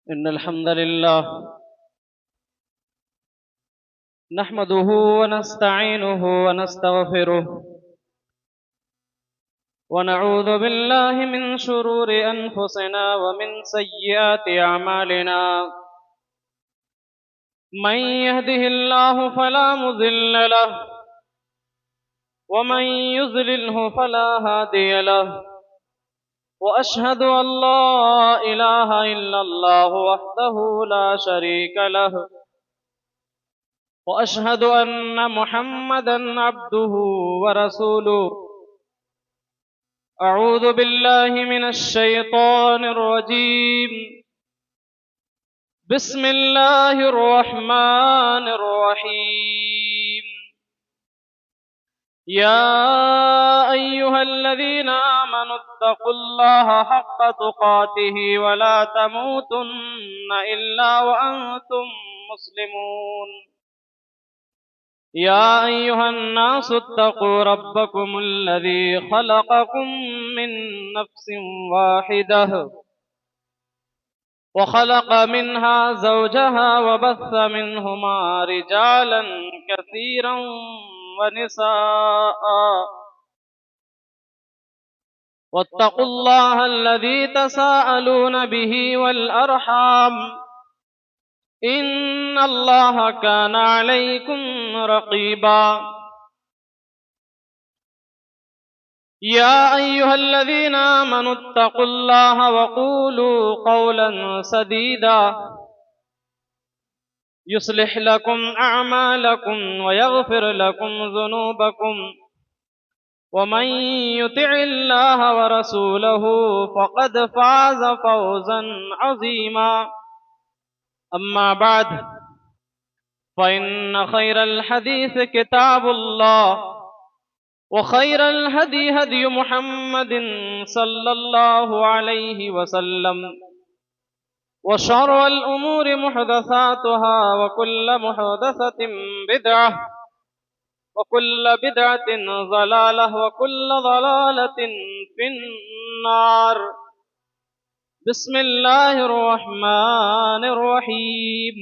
إن الحمد لله نحمده ونستعينه ونستغفره ونعوذ بالله من شرور أنفسنا ومن سيئات أعمالنا من يهده الله فلا مضل له ومن يضلله فلا هادي له وأشهد أن لا إله إلا الله وحده لا شريك له وأشهد أن محمدا عبده ورسوله أعوذ بالله من الشيطان الرجيم بسم الله الرحمن الرحيم يا أيها الذين آمنوا اتقوا الله حق تقاته ولا تموتن إلا وأنتم مسلمون يا أيها الناس اتقوا ربكم الذي خلقكم من نفس واحدة وخلق منها زوجها وبث منهما رجالا كثيرا ونساء واتقوا الله الذي تساءلون به والأرحام إن الله كان عليكم رقيبا يا أيها الذين آمنوا اتقوا الله وقولوا قولا سديدا يصلح لكم أعمالكم ويغفر لكم ذنوبكم ومن يطع الله ورسوله فقد فاز فوزا عظيما أما بعد فإن خير الحديث كتاب الله وخير الهدي هدي محمد صلى الله عليه وسلم وشر الأمور محدثاتها وكل محدثة بدعة وكل بدعة ضلالة وكل ضلالة في النار بسم الله الرحمن الرحيم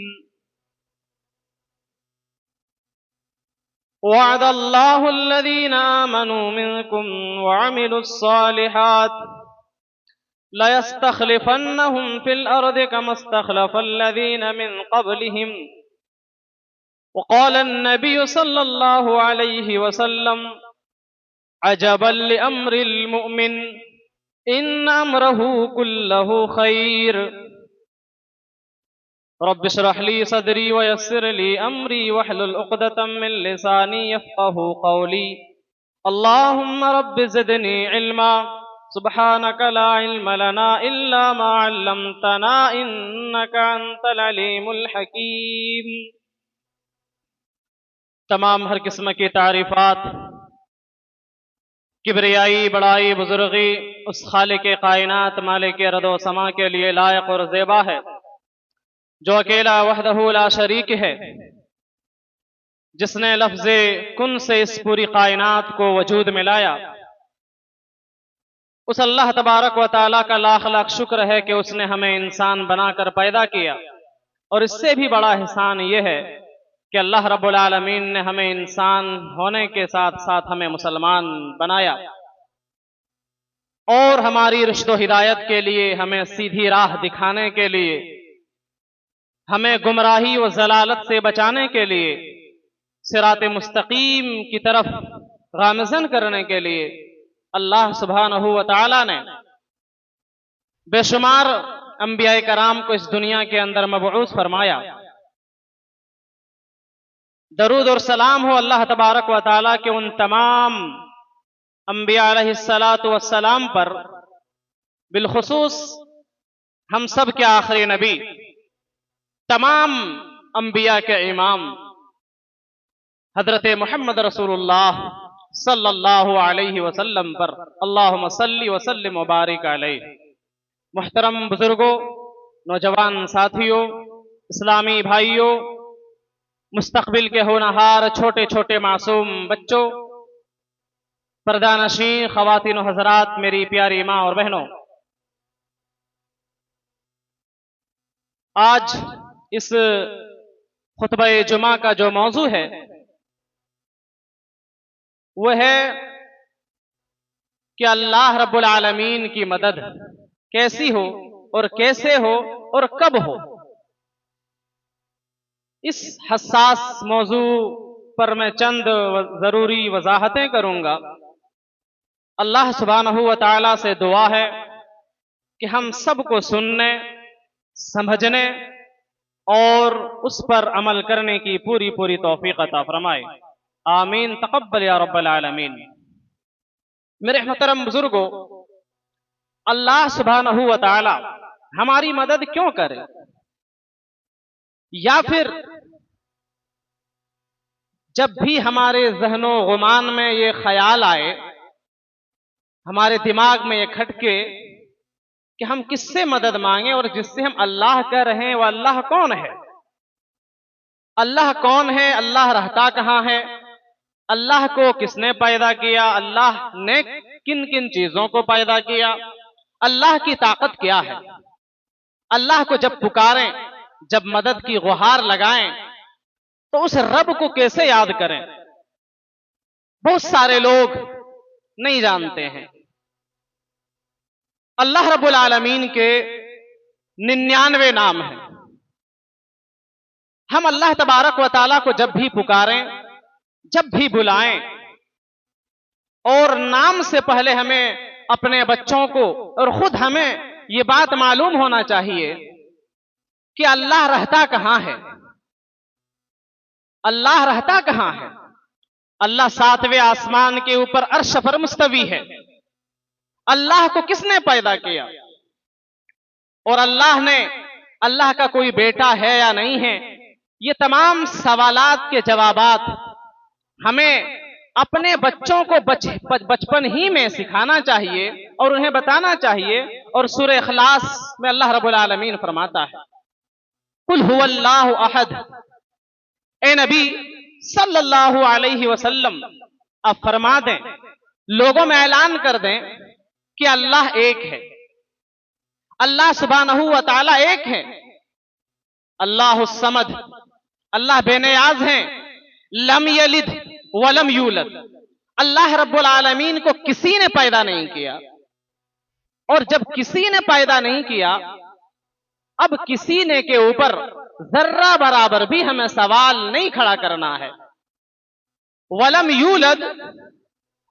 وعد الله الذين آمنوا منكم وعملوا الصالحات ليستخلفنهم في الأرض كما استخلف الذين من قبلهم وقال النبي صلى الله عليه وسلم عجبا لأمر المؤمن إن أمره كله خير رب اشرح لي صدري ويسر لي أمري واحلل عقدة من لساني يفقهوا قولي اللهم رب زدني علما سبحانك لا علم لنا إلا ما علمتنا إنك أنت العليم الحكيم تمام ہر قسم کی تعریفات کبریائی بڑائی بزرگی اس خالق کائنات مالک ارض و سما کے لیے لائق اور زیبا ہے جو اکیلا وحدہ لا شریک ہے جس نے لفظ کن سے اس پوری کائنات کو وجود میں لایا اس اللہ تبارک و تعالیٰ کا لاکھ لاکھ شکر ہے کہ اس نے ہمیں انسان بنا کر پیدا کیا اور اس سے بھی بڑا احسان یہ ہے کہ اللہ رب العالمین نے ہمیں انسان ہونے کے ساتھ ساتھ ہمیں مسلمان بنایا اور ہماری رشد و ہدایت کے لیے ہمیں سیدھی راہ دکھانے کے لیے ہمیں گمراہی و ضلالت سے بچانے کے لیے صراط مستقیم کی طرف گامزن کرنے کے لیے اللہ سبحانہ و تعالی نے بے شمار انبیاء کرام کو اس دنیا کے اندر مبعوث فرمایا درود اور سلام ہو اللہ تبارک و تعالیٰ کے ان تمام انبیاء علیہ السلام پر بالخصوص ہم سب کے آخری نبی تمام انبیاء کے امام حضرت محمد رسول اللہ صلی اللہ علیہ وسلم پر اللہم صلی وسلم وبارک علیہ محترم بزرگوں نوجوان ساتھیوں اسلامی بھائیوں مستقبل کے ہونہار چھوٹے چھوٹے معصوم بچوں پردہ نشین خواتین و حضرات میری پیاری ماں اور بہنوں آج اس خطبہ جمعہ کا جو موضوع ہے وہ ہے کہ اللہ رب العالمین کی مدد کیسی ہو اور کیسے ہو اور کب ہو۔ اس حساس موضوع پر میں چند ضروری وضاحتیں کروں گا۔ اللہ سبحانہ و تعالیٰ سے دعا ہے کہ ہم سب کو سننے، سمجھنے اور اس پر عمل کرنے کی پوری توفیق عطا فرمائے، آمین تقبل یا رب العالمین۔ میرے محترم بزرگوں، اللہ سبحانہ و تعالی ہماری مدد کیوں کرے؟ یا پھر جب بھی ہمارے ذہن و گمان میں یہ خیال آئے، ہمارے دماغ میں یہ کھٹکے کہ ہم کس سے مدد مانگیں اور جس سے ہم اللہ کہہ رہے ہیں وہ اللہ کون ہے؟ اللہ کون ہے؟ اللہ رہتا کہاں ہے؟ اللہ کو کس نے پیدا کیا؟ اللہ نے کن کن چیزوں کو پیدا کیا؟ اللہ کی طاقت کیا ہے؟ اللہ کو جب پکاریں، جب مدد کی گہار لگائیں تو اس رب کو کیسے یاد کریں؟ بہت سارے لوگ نہیں جانتے ہیں۔ اللہ رب العالمین کے 99 نام ہیں۔ ہم اللہ تبارک و تعالیٰ کو جب بھی پکاریں، جب بھی بلائیں، اور نام سے پہلے ہمیں اپنے بچوں کو اور خود ہمیں یہ بات معلوم ہونا چاہیے کہ اللہ رہتا کہاں ہے؟ اللہ رہتا کہاں ہے؟ اللہ 7ویں آسمان کے اوپر عرش پر مستوی ہے۔ اللہ کو کس نے پیدا کیا؟ اور اللہ کا کوئی بیٹا ہے یا نہیں ہے؟ یہ تمام سوالات کے جوابات ہمیں اپنے بچوں کو بچپن ہی میں سکھانا چاہیے اور انہیں بتانا چاہیے۔ اور سورہ اخلاص میں اللہ رب العالمین فرماتا ہے قل هو اللہ احد۔ اے نبی صلی اللہ علیہ وسلم آپ فرما دیں، لوگوں میں اعلان کر دیں کہ اللہ ایک ہے، اللہ سبحانہ و تعالی ایک ہے۔ اللہ الصمد، اللہ بے نیاز ہیں۔ لم یلد ولم یولد، اللہ رب العالمین کو کسی نے پیدا نہیں کیا، اور جب کسی نے پیدا نہیں کیا، اب کسی نے کے اوپر ذرہ برابر بھی ہمیں سوال نہیں کھڑا کرنا ہے۔ ولم یولد،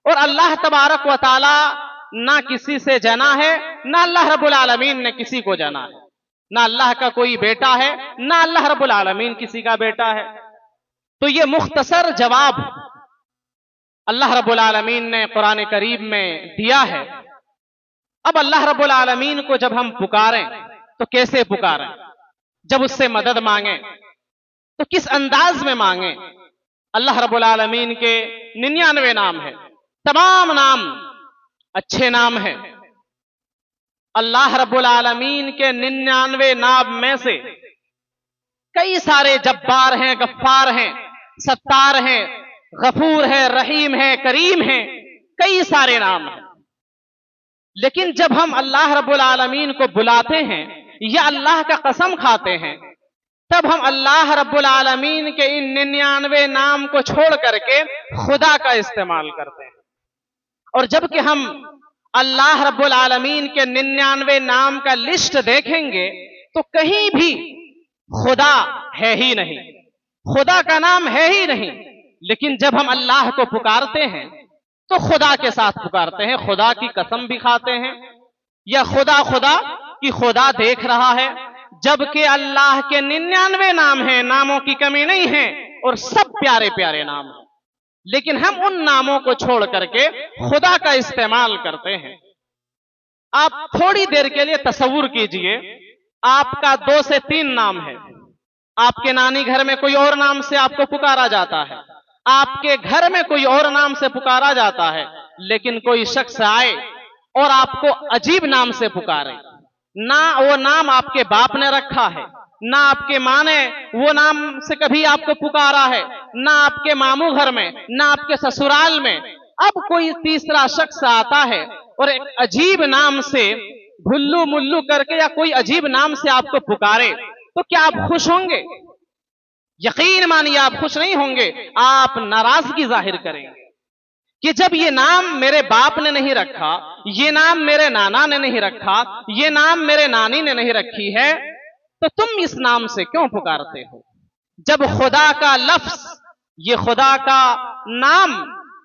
اور اللہ تبارک و تعالی نہ کسی سے جنا ہے، نہ اللہ رب العالمین نے کسی کو جنا ہے، نہ اللہ کا کوئی بیٹا ہے، نہ اللہ رب العالمین کسی کا بیٹا ہے۔ تو یہ مختصر جواب اللہ رب العالمین نے قرآن کریم میں دیا ہے۔ اب اللہ رب العالمین کو جب ہم پکاریں تو کیسے پکاریں؟ جب اس سے مدد مانگیں تو کس انداز میں مانگیں؟ اللہ رب العالمین کے 99 نام ہیں، تمام نام اچھے نام ہیں۔ اللہ رب العالمین کے 99 نام میں سے کئی سارے جبار ہیں، غفار ہیں، ستار ہیں، غفور ہے، رحیم ہے، کریم ہے، کئی سارے نام ہیں۔ لیکن جب ہم اللہ رب العالمین کو بلاتے ہیں یا اللہ کا قسم کھاتے ہیں، تب ہم اللہ رب العالمین کے ان 99 نام کو چھوڑ کر کے خدا کا استعمال کرتے ہیں۔ اور جب کہ ہم اللہ رب العالمین کے 99 نام کا لسٹ دیکھیں گے تو کہیں بھی خدا ہے ہی نہیں، خدا کا نام ہے ہی نہیں۔ لیکن جب ہم اللہ کو پکارتے ہیں تو خدا کے ساتھ پکارتے ہیں، خدا کی قسم بھی کھاتے ہیں، یا خدا کہ خدا دیکھ رہا ہے، جبکہ اللہ کے 99 نام ہیں، ناموں کی کمی نہیں ہے، اور سب پیارے پیارے نام ہیں، لیکن ہم ان ناموں کو چھوڑ کر کے خدا کا استعمال کرتے ہیں۔ آپ تھوڑی دیر کے لیے تصور کیجئے، آپ کا 2 سے 3 نام ہے، آپ کے نانی گھر میں کوئی اور نام سے آپ کو پکارا جاتا ہے، آپ کے گھر میں کوئی اور نام سے پکارا جاتا ہے، لیکن کوئی شخص آئے اور آپ کو عجیب نام سے پکارے، نہ وہ نام آپ کے باپ نے رکھا ہے، نہ آپ کے ماں نے وہ نام سے کبھی آپ کو پکارا ہے، نہ آپ کے ماموں گھر میں، نہ آپ کے سسرال میں۔ اب کوئی تیسرا شخص آتا ہے اور ایک عجیب نام سے بھلو ملو کر کے یا کوئی عجیب نام سے آپ کو پکارے، تو کیا آپ خوش ہوں گے؟ یقین مانیے آپ خوش نہیں ہوں گے، آپ ناراضگی ظاہر کریں گے کہ جب یہ نام میرے باپ نے نہیں رکھا، یہ نام میرے نانا نے نہیں رکھا، یہ نام میرے نانی نے نہیں رکھی ہے، تو تم اس نام سے کیوں پکارتے ہو؟ جب خدا کا لفظ، یہ خدا کا نام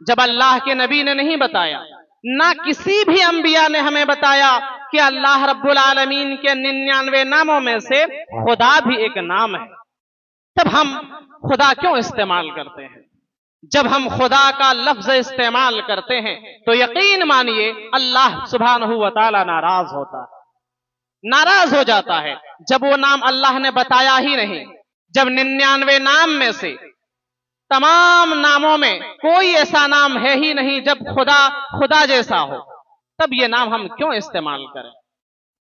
جب اللہ کے نبی نے نہیں بتایا، نہ کسی بھی انبیاء نے ہمیں بتایا کہ اللہ رب العالمین کے 99 ناموں میں سے خدا بھی ایک نام ہے، تب ہم خدا کیوں استعمال کرتے ہیں؟ جب ہم خدا کا لفظ استعمال کرتے ہیں تو یقین مانیے اللہ سبحانہ و تعالی ناراض ہوتا ہے، ناراض ہو جاتا ہے جب وہ نام اللہ نے بتایا ہی نہیں، جب 99 نام میں سے تمام ناموں میں کوئی ایسا نام ہے ہی نہیں جب خدا جیسا ہو، تب یہ نام ہم کیوں استعمال کریں؟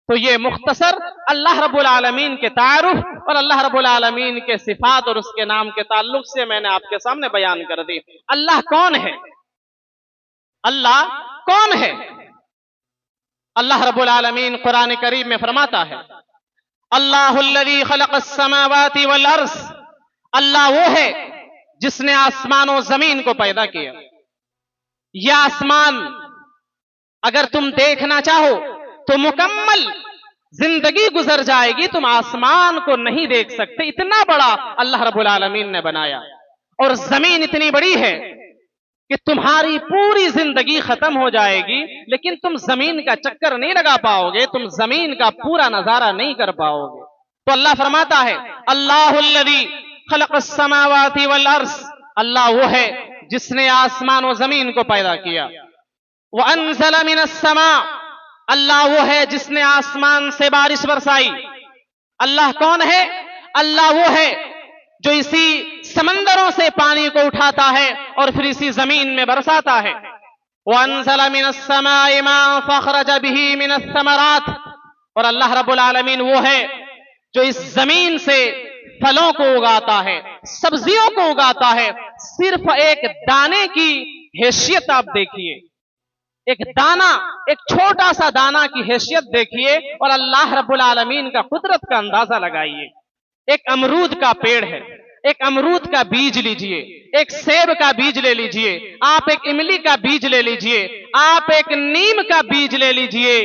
تو یہ مختصر اللہ رب العالمین کے تعارف اور اللہ رب العالمین کے صفات اور اس کے نام کے تعلق سے میں نے آپ کے سامنے بیان کر دی۔ اللہ کون ہے؟ اللہ کون ہے؟ اللہ رب العالمین قرآن کریم میں فرماتا ہے اللہ الذی خلق السماوات والارض، اللہ وہ ہے جس نے آسمان و زمین کو پیدا کیا۔ یہ آسمان اگر تم دیکھنا چاہو تو مکمل زندگی گزر جائے گی، تم آسمان کو نہیں دیکھ سکتے، اتنا بڑا اللہ رب العالمین نے بنایا، اور زمین اتنی بڑی ہے کہ تمہاری پوری زندگی ختم ہو جائے گی لیکن تم زمین کا چکر نہیں لگا پاؤ گے، تم زمین کا پورا نظارہ نہیں کر پاؤ گے۔ تو اللہ فرماتا ہے اللہ الذی خلق السماوات والارض، اللہ وہ ہے جس نے آسمان و زمین کو پیدا کیا۔ وانزل من السماء، اللہ وہ ہے جس نے آسمان سے بارش برسائی۔ اللہ کون ہے؟ اللہ وہ ہے جو اسی سمندروں سے پانی کو اٹھاتا ہے اور پھر اسی زمین میں برساتا ہے۔ وَأَنزَلَ مِنَ السَّمَاءِ مَاءً فَأَخْرَجَ بِهِ مِنَ الثَّمَرَاتِ، اور اللہ رب العالمین وہ ہے جو اس زمین سے پھلوں کو اگاتا ہے، سبزیوں کو اگاتا ہے۔ صرف ایک دانے کی حیثیت آپ دیکھیے، ایک دانہ، ایک چھوٹا سا دانہ کی حیثیت دیکھیے اور اللہ رب العالمین کا قدرت کا اندازہ لگائیے۔ ایک امرود کا پیڑ ہے، ایک امرود کا بیج لیجئے، ایک سیب کا بیج لے لیجئے، آپ ایک املی کا بیج لے لیجئے، آپ ایک نیم کا بیج لے لیجئے،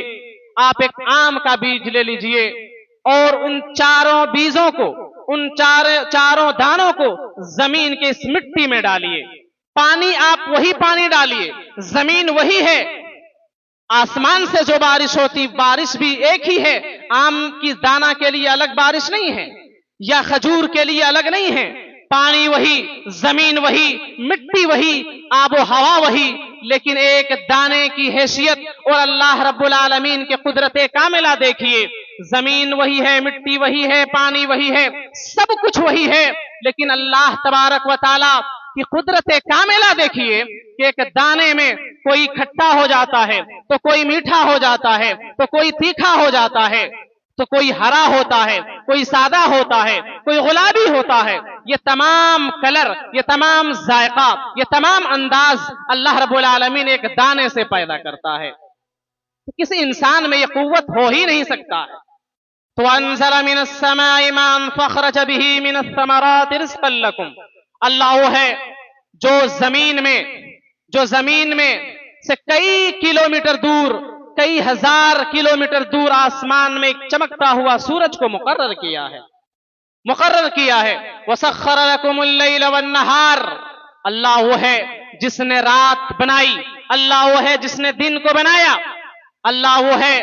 آپ ایک آم کا بیج لے لیجئے، اور ان چاروں بیجوں کو، ان چاروں دانوں کو زمین کے اس مٹی میں ڈالیے، پانی آپ وہی پانی ڈالیے، زمین وہی ہے، آسمان سے جو بارش ہوتی بارش بھی ایک ہی ہے، آم کی دانہ کے لیے الگ بارش نہیں ہے یا کھجور کے لیے الگ نہیں ہے، پانی وہی، زمین وہی، مٹی وہی، آب و ہوا وہی، لیکن ایک دانے کی حیثیت اور اللہ رب العالمین کے قدرت کاملہ دیکھیے، زمین وہی ہے، مٹی وہی ہے، پانی وہی ہے، سب کچھ وہی ہے، لیکن اللہ تبارک و تعالی کی قدرت کاملہ دیکھیے کہ ایک دانے میں کوئی کھٹا ہو جاتا ہے تو کوئی میٹھا ہو جاتا ہے تو کوئی تیکھا ہو جاتا ہے تو کوئی ہرا ہوتا ہے، کوئی سادہ ہوتا ہے، کوئی گلابی ہوتا ہے۔ یہ تمام کلر، یہ تمام ذائقہ، یہ تمام انداز اللہ رب العالمین ایک دانے سے پیدا کرتا ہے، کسی انسان میں یہ قوت ہو ہی نہیں سکتا ہے۔ تو وَأَنزَلَ مِنَ السَّمَاءِ مَاءً فَأَخْرَجَ بِهِ مِنَ الثَّمَرَاتِ رِزْقًا لَكُمْ، اللہ وہ ہے جو زمین میں سے کئی کلومیٹر دور، کئی ہزار کلومیٹر دور آسمان میں ایک چمکتا ہوا سورج کو مقرر کیا ہے، وَسَخَّرَ لَكُمُ اللَّيْلَ وَالنَّهَارَ، اللہ وہ ہے جس نے رات بنائی، اللہ وہ ہے جس نے دن کو بنایا، اللہ وہ ہے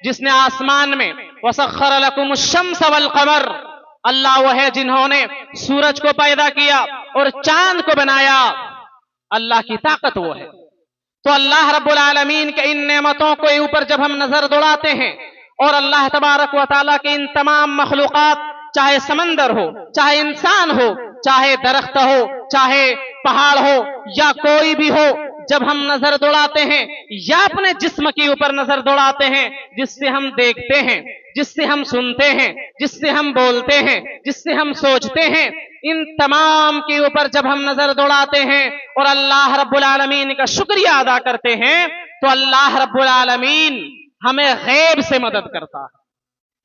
جس نے آسمان میں وَسَخَّرَ لَكُمُ الشَّمْسَ وَالْقَمَرَ، اللہ وہ ہے جنہوں نے سورج کو پیدا کیا اور چاند کو بنایا، اللہ کی طاقت وہ ہے۔ تو اللہ رب العالمین کے ان نعمتوں کو اوپر جب ہم نظر دوڑاتے ہیں اور اللہ تبارک و تعالیٰ کے ان تمام مخلوقات، چاہے سمندر ہو، چاہے انسان ہو، چاہے درخت ہو، چاہے پہاڑ ہو یا کوئی بھی ہو، جب ہم نظر دوڑاتے ہیں یا اپنے جسم کے اوپر نظر دوڑاتے ہیں، جس سے ہم دیکھتے ہیں، جس سے ہم سنتے ہیں، جس سے ہم بولتے ہیں، جس سے ہم سوچتے ہیں، ان تمام کے اوپر جب ہم نظر دوڑاتے ہیں اور اللہ رب العالمین کا شکریہ ادا کرتے ہیں تو اللہ رب العالمین ہمیں غیب سے مدد کرتا ہے۔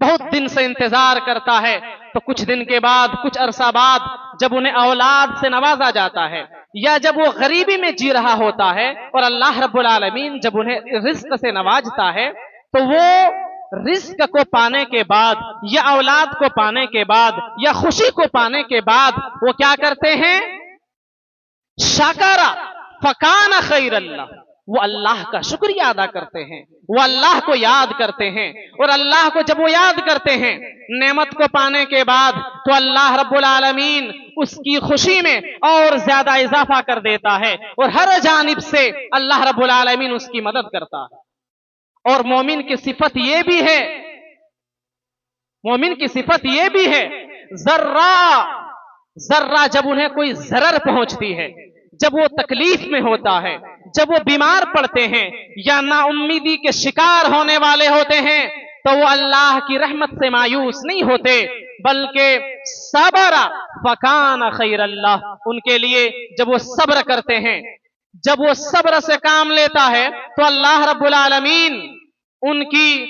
بہت دن سے انتظار کرتا ہے، تو کچھ دن کے بعد، کچھ عرصہ بعد جب انہیں اولاد سے نوازا جاتا ہے، یا جب وہ غریبی میں جی رہا ہوتا ہے اور اللہ رب العالمین جب انہیں رزق سے نوازتا ہے، تو وہ رزق کو پانے کے بعد یا اولاد کو پانے کے بعد یا خوشی کو پانے کے بعد وہ کیا کرتے ہیں؟ شاکارا فکان خیر اللہ، وہ اللہ کا شکریہ ادا کرتے ہیں، وہ اللہ کو یاد کرتے ہیں، اور اللہ کو جب وہ یاد کرتے ہیں نعمت کو پانے کے بعد، تو اللہ رب العالمین اس کی خوشی میں اور زیادہ اضافہ کر دیتا ہے، اور ہر جانب سے اللہ رب العالمین اس کی مدد کرتا ہے۔ اور مومن کی صفت یہ بھی ہے، مومن کی صفت یہ بھی ہے، ذرہ جب انہیں کوئی ضرر پہنچتی ہے، جب وہ تکلیف میں ہوتا ہے، جب وہ بیمار پڑتے ہیں یا نا امیدی کے شکار ہونے والے ہوتے ہیں، تو وہ اللہ کی رحمت سے مایوس نہیں ہوتے، بلکہ صبر فکان خیر اللہ، ان کے لیے جب وہ صبر کرتے ہیں، جب وہ صبر سے کام لیتا ہے، تو اللہ رب العالمین ان کی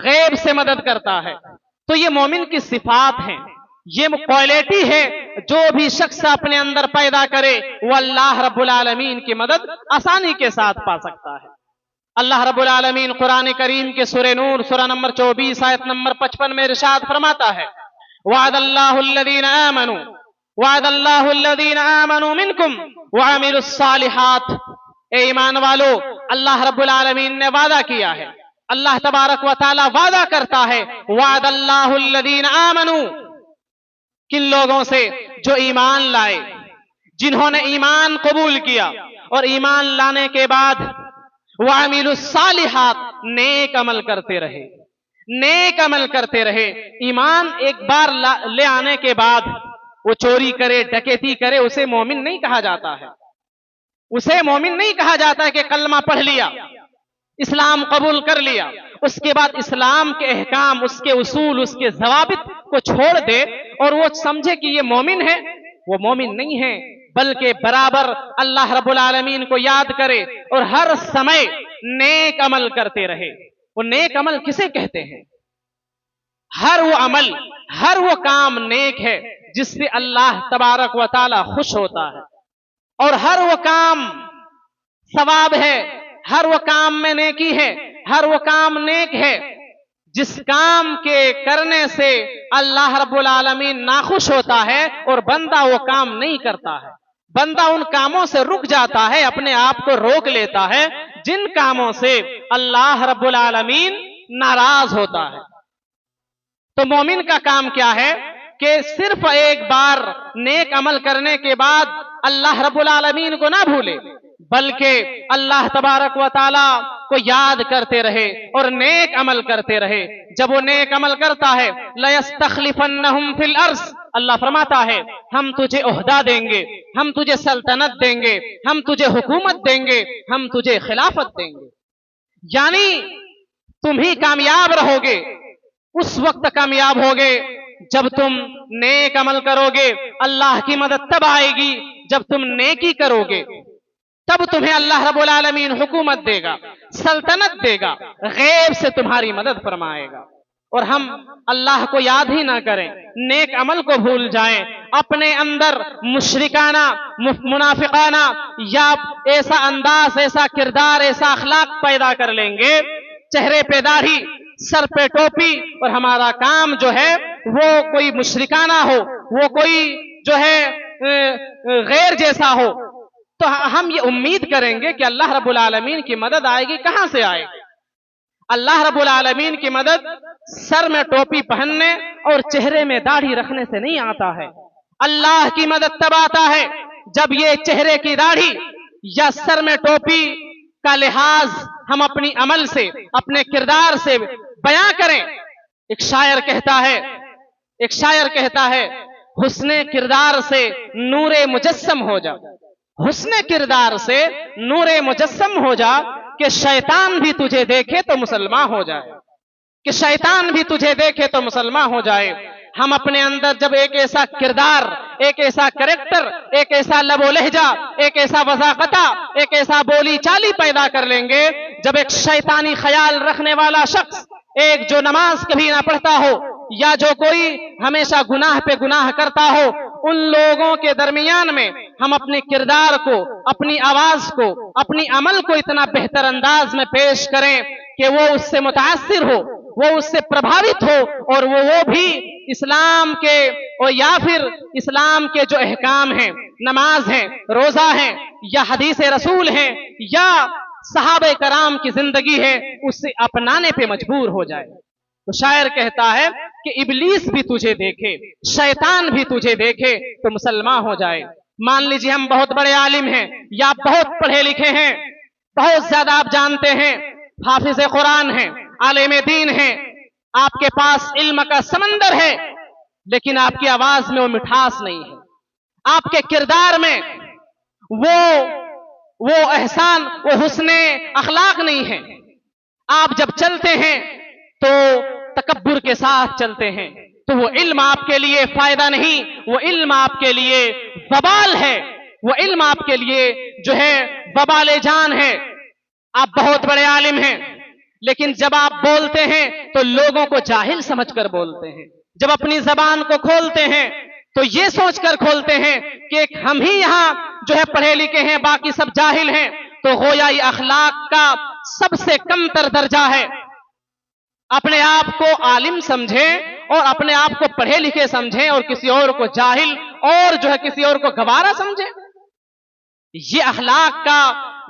غیب سے مدد کرتا ہے۔ تو یہ مومن کی صفات ہیں، یہ کوالٹی ہے، جو بھی شخص اپنے اندر پیدا کرے وہ اللہ رب العالمین کی مدد آسانی کے ساتھ پا سکتا ہے۔ اللہ رب العالمین قرآن کریم کے سورہ نور سورہ نمبر 24 آیت نمبر 55 میں ارشاد فرماتا ہے، وعد اللہ الذین آمنوا وعد اللہ الذین آمنوا منکم وعملوا الصالحات، اے ایمان والو، اللہ رب العالمین نے وعدہ کیا ہے، اللہ تبارک و تعالی وعدہ کرتا ہے، وعد اللہ الذین آمنوا، کن لوگوں سے؟ جو ایمان لائے، جنہوں نے ایمان قبول کیا اور ایمان لانے کے بعد وَعَمِلُوا الصَّالِحَاتِ، نیک عمل کرتے رہے، نیک عمل کرتے رہے۔ ایمان ایک بار لے آنے کے بعد وہ چوری کرے، ڈکیتی کرے، اسے مومن نہیں کہا جاتا ہے، اسے مومن نہیں کہا جاتا ہے کہ کلمہ پڑھ لیا، اسلام قبول کر لیا، اس کے بعد اسلام کے احکام، اس کے اصول، اس کے ضوابط کو چھوڑ دے اور وہ سمجھے کہ یہ مومن ہے۔ وہ مومن نہیں ہے، بلکہ برابر اللہ رب العالمین کو یاد کرے اور ہر سمے نیک عمل کرتے رہے۔ وہ نیک عمل کسے کہتے ہیں؟ ہر وہ عمل، ہر وہ کام نیک ہے جس سے اللہ تبارک و تعالی خوش ہوتا ہے، اور ہر وہ کام ثواب ہے، ہر وہ کام میں نیکی ہے، ہر وہ کام نیک ہے جس کام کے کرنے سے اللہ رب العالمین ناخوش ہوتا ہے اور بندہ وہ کام نہیں کرتا ہے، بندہ ان کاموں سے رک جاتا ہے، اپنے آپ کو روک لیتا ہے جن کاموں سے اللہ رب العالمین ناراض ہوتا ہے۔ تو مومن کا کام کیا ہے کہ صرف ایک بار نیک عمل کرنے کے بعد اللہ رب العالمین کو نہ بھولے، بلکہ اللہ تبارک و تعالی کو یاد کرتے رہے اور نیک عمل کرتے رہے۔ جب وہ نیک عمل کرتا ہے لَيَسْتَخْلِفَنَّهُمْ فِي الْأَرْضِ، اللہ فرماتا ہے ہم تجھے عہدہ دیں گے، ہم تجھے سلطنت دیں گے، ہم تجھے حکومت دیں گے، ہم تجھے خلافت دیں گے، یعنی تم ہی کامیاب رہو گے۔ اس وقت کامیاب ہوگے جب تم نیک عمل کرو گے، اللہ کی مدد تب آئے گی جب تم نیکی کرو گے، تب تمہیں اللہ رب العالمین حکومت دے گا، سلطنت دے گا، غیب سے تمہاری مدد فرمائے گا۔ اور ہم اللہ کو یاد ہی نہ کریں، نیک عمل کو بھول جائیں، اپنے اندر مشرکانہ، منافقانہ یا ایسا انداز، ایسا کردار، ایسا اخلاق پیدا کر لیں گے، چہرے پہ داڑھی، سر پہ ٹوپی، اور ہمارا کام جو ہے وہ کوئی مشرکانہ ہو، وہ کوئی جو ہے غیر جیسا ہو، تو ہم یہ امید کریں گے کہ اللہ رب العالمین کی مدد آئے گی۔ کہاں سے آئے گی؟ اللہ رب العالمین کی مدد سر میں ٹوپی پہننے اور چہرے میں داڑھی رکھنے سے نہیں آتا ہے۔ اللہ کی مدد تب آتا ہے جب یہ چہرے کی داڑھی یا سر میں ٹوپی کا لحاظ ہم اپنی عمل سے، اپنے کردار سے بیان کریں۔ ایک شاعر کہتا ہے حسن کردار سے نور مجسم ہو جا، حسن کردار سے نور مجسم ہو جا، کہ شیطان بھی تجھے دیکھے تو مسلمان ہو جائے، کہ شیطان بھی تجھے دیکھے تو مسلمان ہو جائے۔ ہم اپنے اندر جب ایک ایسا کردار، ایک ایسا کریکٹر، ایک ایسا لب و لہجہ، ایک ایسا وضاقتہ، ایک ایسا بولی چالی پیدا کر لیں گے، جب ایک شیطانی خیال رکھنے والا شخص ایک جو نماز کبھی نہ پڑھتا ہو یا جو کوئی ہمیشہ گناہ پہ گناہ کرتا ہو، ان لوگوں کے درمیان میں ہم اپنے کردار کو، اپنی آواز کو، اپنی عمل کو اتنا بہتر انداز میں پیش کریں کہ وہ اس سے متاثر ہو، وہ اس سے پربھاوت ہو، اور وہ بھی اسلام کے اور یا پھر اسلام کے جو احکام ہیں، نماز ہیں، روزہ ہیں، یا حدیث رسول ہیں، یا صحابہ کرام کی زندگی ہے، اس سے اپنانے پہ مجبور ہو جائے۔ تو شاعر کہتا ہے کہ ابلیس بھی تجھے دیکھے، شیطان بھی تجھے دیکھے تو مسلمان ہو جائے۔ مان لیجئے ہم بہت بڑے عالم ہیں یا بہت پڑھے لکھے ہیں، بہت زیادہ آپ جانتے ہیں، حافظ قرآن ہیں، عالم دین ہیں، آپ کے پاس علم کا سمندر ہے، لیکن آپ کی آواز میں وہ مٹھاس نہیں ہے، آپ کے کردار میں وہ احسان، وہ حسن اخلاق نہیں ہے۔ آپ جب چلتے ہیں تو تکبر کے ساتھ چلتے ہیں، تو وہ علم آپ کے لیے فائدہ نہیں، وہ علم آپ کے لیے وبال ہے، وہ علم آپ کے لیے جو ہے وبال جان ہے۔ آپ بہت بڑے عالم ہیں، لیکن جب آپ بولتے ہیں تو لوگوں کو جاہل سمجھ کر بولتے ہیں۔ جب اپنی زبان کو کھولتے ہیں تو یہ سوچ کر کھولتے ہیں کہ ہم ہی یہاں جو ہے پڑھے لکھے ہیں، باقی سب جاہل ہیں، تو گویا یہ اخلاق کا سب سے کم تر درجہ ہے۔ اپنے آپ کو عالم سمجھیں اور اپنے آپ کو پڑھے لکھے سمجھیں، اور کسی اور کو جاہل اور جو ہے کسی اور کو گوارا سمجھیں، یہ اخلاق کا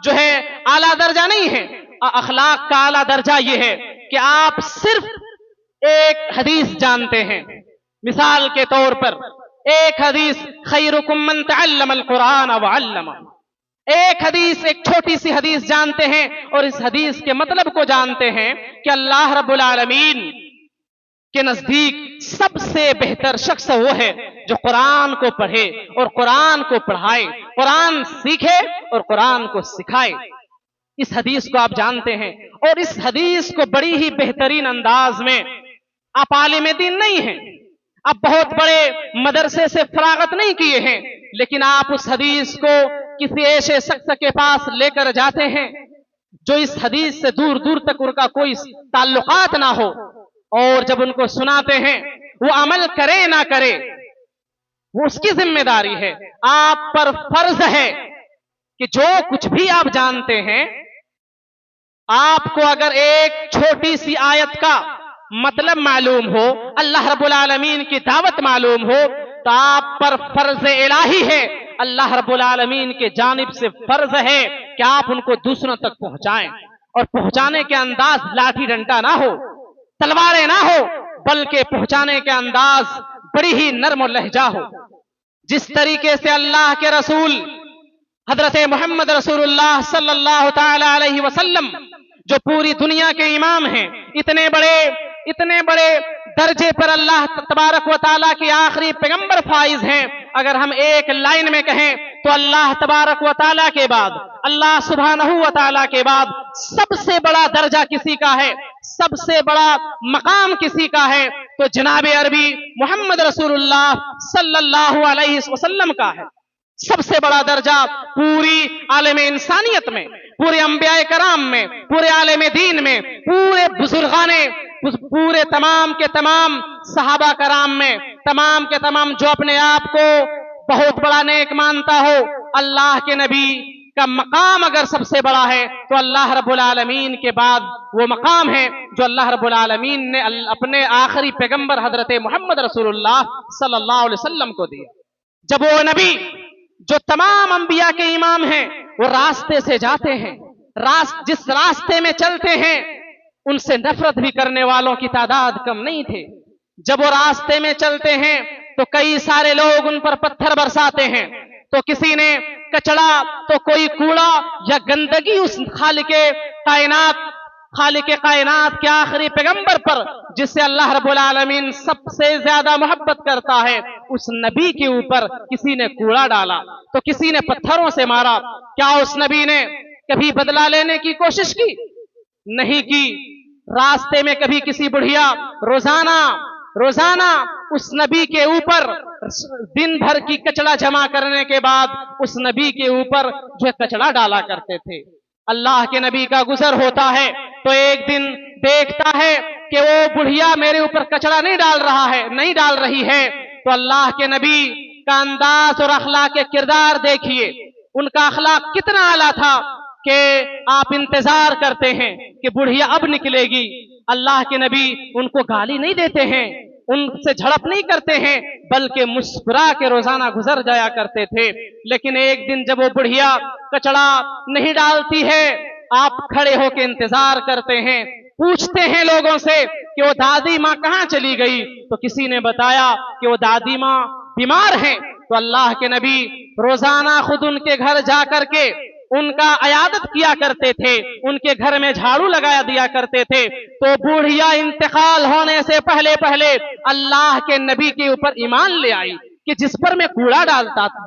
جو ہے اعلیٰ درجہ نہیں ہے۔ اخلاق کا اعلیٰ درجہ یہ ہے کہ آپ صرف ایک حدیث جانتے ہیں، مثال کے طور پر ایک حدیث خیرکم من تعلم القرآن وعلمہ، ایک حدیث، ایک چھوٹی سی حدیث جانتے ہیں اور اس حدیث کے مطلب کو جانتے ہیں کہ اللہ رب العالمین کے نزدیک سب سے بہتر شخص وہ ہے جو قرآن کو پڑھے اور قرآن کو پڑھائے، قرآن سیکھے اور قرآن کو سکھائے۔ اس حدیث کو آپ جانتے ہیں، اور اس حدیث کو بڑی ہی بہترین انداز میں، آپ عالم دین نہیں ہیں، آپ بہت بڑے مدرسے سے فراغت نہیں کیے ہیں، لیکن آپ اس حدیث کو کسی ایسے شخص کے پاس لے کر جاتے ہیں جو اس حدیث سے دور دور تک ان کا کوئی تعلقات نہ ہو، اور جب ان کو سناتے ہیں وہ عمل کرے نہ کرے وہ اس کی ذمہ داری ہے۔ آپ پر فرض ہے کہ جو کچھ بھی آپ جانتے ہیں، آپ کو اگر ایک چھوٹی سی آیت کا مطلب معلوم ہو، اللہ رب العالمین کی دعوت معلوم ہو، تو آپ پر فرض الہی ہے، اللہ رب العالمین کے جانب سے فرض ہے کہ آپ ان کو دوسروں تک پہنچائیں، اور پہنچانے کے انداز لاٹھی ڈنڈا نہ ہو، تلواریں نہ ہو، بلکہ پہنچانے کے انداز بڑی ہی نرم و لہجہ ہو۔ جس طریقے سے اللہ کے رسول حضرت محمد رسول اللہ صلی اللہ تعالی علیہ وسلم جو پوری دنیا کے امام ہیں، اتنے بڑے درجے پر اللہ تبارک و تعالیٰ کی آخری پیغمبر فائز ہیں، اگر ہم ایک لائن میں کہیں تو اللہ تبارک و تعالیٰ کے بعد، اللہ سبحانہ و تعالیٰ کے بعد سب سے بڑا درجہ کسی کا ہے، سب سے بڑا مقام کسی کا ہے تو جناب عربی محمد رسول اللہ صلی اللہ علیہ وسلم کا ہے۔ سب سے بڑا درجہ پوری عالم انسانیت میں، پورے انبیاء کرام میں، پورے عالم دین میں، پورے بزرگان، پورے تمام کے تمام صحابہ کرام میں، تمام کے تمام جو اپنے آپ کو بہت بڑا نیک مانتا ہو، اللہ کے نبی کا مقام اگر سب سے بڑا ہے تو اللہ رب العالمین کے بعد وہ مقام ہے جو اللہ رب العالمین نے اپنے آخری پیغمبر حضرت محمد رسول اللہ صلی اللہ علیہ وسلم کو دیا۔ جب وہ نبی جو تمام انبیاء کے امام ہیں، وہ راستے سے جاتے ہیں، جس راستے میں چلتے ہیں ان سے نفرت بھی کرنے والوں کی تعداد کم نہیں تھے۔ جب وہ راستے میں چلتے ہیں تو کئی سارے لوگ ان پر پتھر برساتے ہیں، تو کسی نے کچڑا تو کوئی کوڑا یا گندگی اس خالق کائنات کے آخری پیغمبر پر، جس سے اللہ رب العالمین سب سے زیادہ محبت کرتا ہے، اس نبی کے اوپر کسی نے کوڑا ڈالا تو کسی نے پتھروں سے مارا۔ کیا اس نبی نے کبھی بدلہ لینے کی کوشش کی؟ نہیں کی۔ راستے میں کبھی کسی بڑھیا روزانہ اس نبی کے اوپر دن بھر کی کچڑا جمع کرنے کے بعد اس نبی کے اوپر جو کچڑا ڈالا کرتے تھے۔ اللہ کے نبی کا گزر ہوتا ہے تو ایک دن دیکھتا ہے کہ وہ بڑھیا میرے اوپر کچڑا نہیں ڈال رہی ہے، تو اللہ کے نبی کا انداز اور اخلاق کے کردار دیکھیے، ان کا اخلاق کتنا اعلیٰ تھا کہ آپ انتظار کرتے ہیں کہ بڑھیا اب نکلے گی۔ اللہ کے نبی ان کو گالی نہیں دیتے ہیں، ان سے جھڑپ نہیں کرتے ہیں، بلکہ مسکرا کے روزانہ گزر جایا کرتے تھے۔ لیکن ایک دن جب وہ بڑھیا کچڑا نہیں ڈالتی ہے، آپ کھڑے ہو کے انتظار کرتے ہیں، پوچھتے ہیں لوگوں سے کہ وہ دادی ماں کہاں چلی گئی، تو کسی نے بتایا کہ وہ دادی ماں بیمار ہیں۔ تو اللہ کے نبی روزانہ خود ان کے گھر جا کر کے ان کا عیادت کیا کرتے تھے، ان کے گھر میں جھاڑو لگایا دیا کرتے تھے۔ تو بوڑھیا انتقال ہونے سے پہلے اللہ کے نبی کے اوپر ایمان لے آئی کہ جس پر میں کوڑا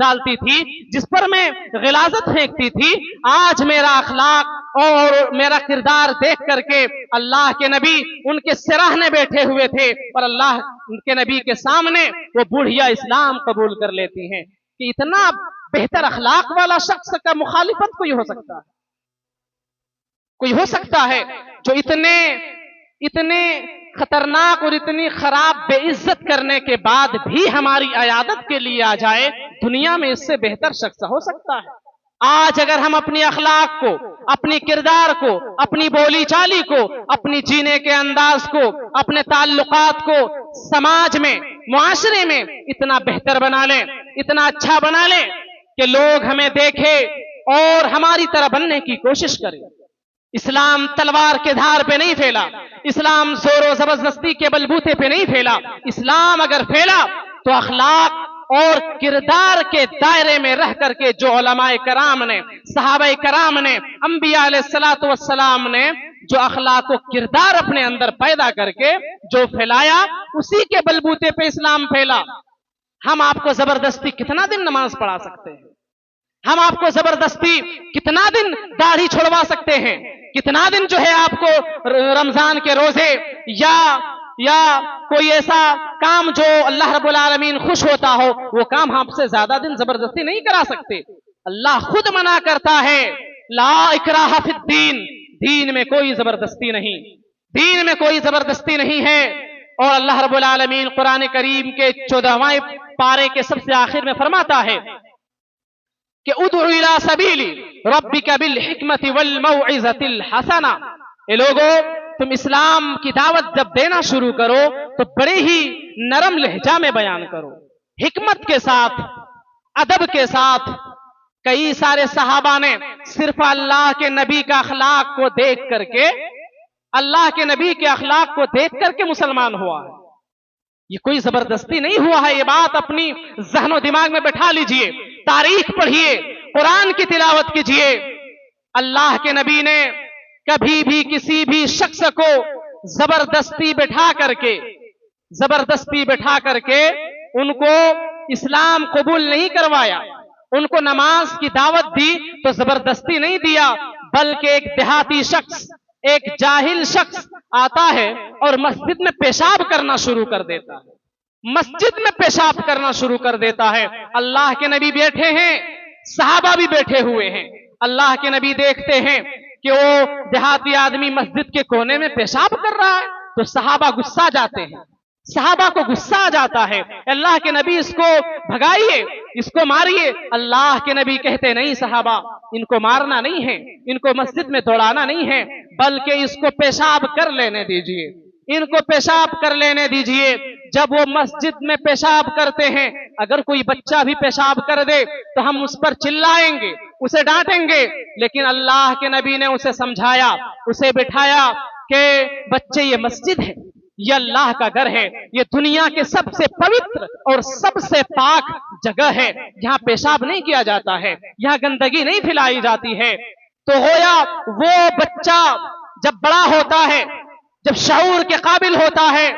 ڈالتی تھی، جس پر میں غلاظت پھینکتی تھی، آج میرا اخلاق اور میرا کردار دیکھ کر کے اللہ کے نبی ان کے سراہنے بیٹھے ہوئے تھے، اور اللہ کے نبی کے سامنے وہ بوڑھیا اسلام قبول کر لیتی ہیں۔ کہ اتنا بہتر اخلاق والا شخص کا مخالفت کوئی ہو سکتا ہے جو اتنے خطرناک اور اتنی خراب بے عزت کرنے کے بعد بھی ہماری عیادت کے لیے آ جائے؟ دنیا میں اس سے بہتر شخص ہو سکتا ہے؟ آج اگر ہم اپنی اخلاق کو، اپنی کردار کو، اپنی بولی چالی کو، اپنی جینے کے انداز کو، اپنے تعلقات کو سماج میں، معاشرے میں اتنا بہتر بنا لیں، اتنا اچھا بنا لیں کہ لوگ ہمیں دیکھیں اور ہماری طرح بننے کی کوشش کریں۔ اسلام تلوار کے دھار پہ نہیں پھیلا، اسلام زور و زبردستی کے بلبوتے پہ نہیں پھیلا۔ اسلام اگر پھیلا تو اخلاق اور کردار کے دائرے میں رہ کر کے جو علماء کرام نے، صحابہ کرام نے، انبیاء علیہ السلام نے جو اخلاق و کردار اپنے اندر پیدا کر کے جو پھیلایا، اسی کے بلبوتے پہ اسلام پھیلا۔ ہم آپ کو زبردستی کتنا دن نماز پڑھا سکتے ہیں؟ ہم آپ کو زبردستی کتنا دن داڑھی چھوڑوا سکتے ہیں؟ کتنا دن جو ہے آپ کو رمضان کے روزے یا کوئی ایسا کام جو اللہ رب العالمین خوش ہوتا ہو، وہ کام آپ سے زیادہ دن زبردستی نہیں کرا سکتے۔ اللہ خود منع کرتا ہے، لا اکراہ فی الدین، دین میں کوئی زبردستی نہیں، دین میں کوئی زبردستی نہیں ہے۔ اور اللہ رب العالمین قرآن کریم کے 14ویں پارے کے سب سے آخر میں فرماتا ہے کہ ادعو الی سبیل ربک بالحکمت والموعظۃ الحسنہ، اے لوگو تم اسلام کی دعوت جب دینا شروع کرو تو بڑے ہی نرم لہجہ میں بیان کرو، حکمت کے ساتھ، ادب کے ساتھ۔ کئی سارے صحابہ نے صرف اللہ کے نبی کا اخلاق کو دیکھ کر کے، اللہ کے نبی کے اخلاق کو دیکھ کر کے مسلمان ہوا ہے، یہ کوئی زبردستی نہیں ہوا ہے۔ یہ بات اپنی ذہن و دماغ میں بٹھا لیجئے، تاریخ پڑھیے، قرآن کی تلاوت کیجئے۔ اللہ کے نبی نے کبھی بھی کسی بھی شخص کو زبردستی بٹھا کر کے ان کو اسلام قبول نہیں کروایا، ان کو نماز کی دعوت دی تو زبردستی نہیں دیا، بلکہ ایک دیہاتی شخص، ایک جاہل شخص آتا ہے اور مسجد میں پیشاب کرنا شروع کر دیتا ہے، مسجد میں پیشاب کرنا شروع کر دیتا ہے۔ اللہ کے نبی بیٹھے ہیں، صحابہ بھی بیٹھے ہوئے ہیں، اللہ کے نبی دیکھتے ہیں کہ وہ دیہاتی آدمی مسجد کے کونے میں پیشاب کر رہا ہے تو صحابہ غصہ جاتے ہیں، صحابہ کو غصہ آ جاتا ہے، اللہ کے نبی اس کو بھگائیے، اس کو ماریے۔ اللہ کے نبی کہتے نہیں صحابہ، ان کو مارنا نہیں ہے، ان کو مسجد میں دوڑانا نہیں ہے، بلکہ اس کو پیشاب کر لینے دیجئے، ان کو پیشاب کر لینے دیجئے۔ جب وہ مسجد میں پیشاب کرتے ہیں، اگر کوئی بچہ بھی پیشاب کر دے تو ہم اس پر چلائیں گے، اسے ڈانٹیں گے، لیکن اللہ کے نبی نے اسے سمجھایا، اسے بٹھایا کہ بچے یہ مسجد ہے، یہ اللہ کا گھر ہے، یہ دنیا کے سب سے پوتر اور سب سے پاک جگہ ہے، یہاں پیشاب نہیں کیا جاتا ہے، یہاں گندگی نہیں پھیلائی جاتی ہے۔ تو گویا وہ بچہ جب بڑا ہوتا ہے، جب شعور کے قابل ہوتا ہے،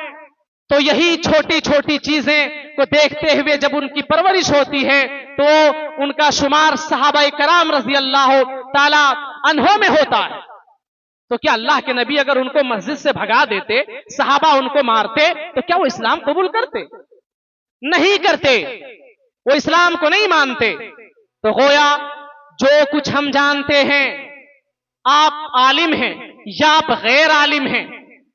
تو یہی چھوٹی چھوٹی چیزیں کو دیکھتے ہوئے جب ان کی پرورش ہوتی ہے تو ان کا شمار صحابہ کرام رضی اللہ تعالی عنہم میں ہوتا ہے۔ تو کیا اللہ کے نبی اگر ان کو مسجد سے بھگا دیتے، صحابہ ان کو مارتے، تو کیا وہ اسلام قبول کرتے؟ نہیں کرتے، وہ اسلام کو نہیں مانتے۔ تو گویا جو کچھ ہم جانتے ہیں، آپ عالم ہیں یا آپ غیر عالم ہیں،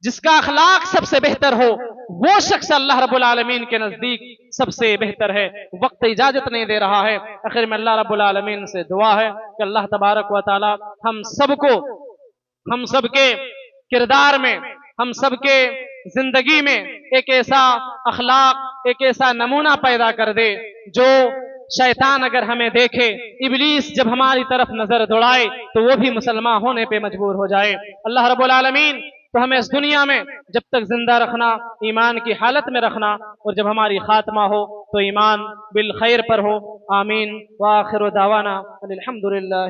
جس کا اخلاق سب سے بہتر ہو وہ شخص اللہ رب العالمین کے نزدیک سب سے بہتر ہے۔ وقت اجازت نہیں دے رہا ہے، آخر میں اللہ رب العالمین سے دعا ہے کہ اللہ تبارک و تعالی ہم سب کو، ہم سب کے کردار میں، ہم سب کے زندگی میں ایک ایسا اخلاق، ایک ایسا نمونہ پیدا کر دے جو شیطان اگر ہمیں دیکھے، ابلیس جب ہماری طرف نظر دوڑائے تو وہ بھی مسلمان ہونے پہ مجبور ہو جائے۔ اللہ رب العالمین تو ہمیں اس دنیا میں جب تک زندہ رکھنا، ایمان کی حالت میں رکھنا، اور جب ہماری خاتمہ ہو تو ایمان بالخیر پر ہو۔ آمین۔ وآخر دعوانا الحمدللہ۔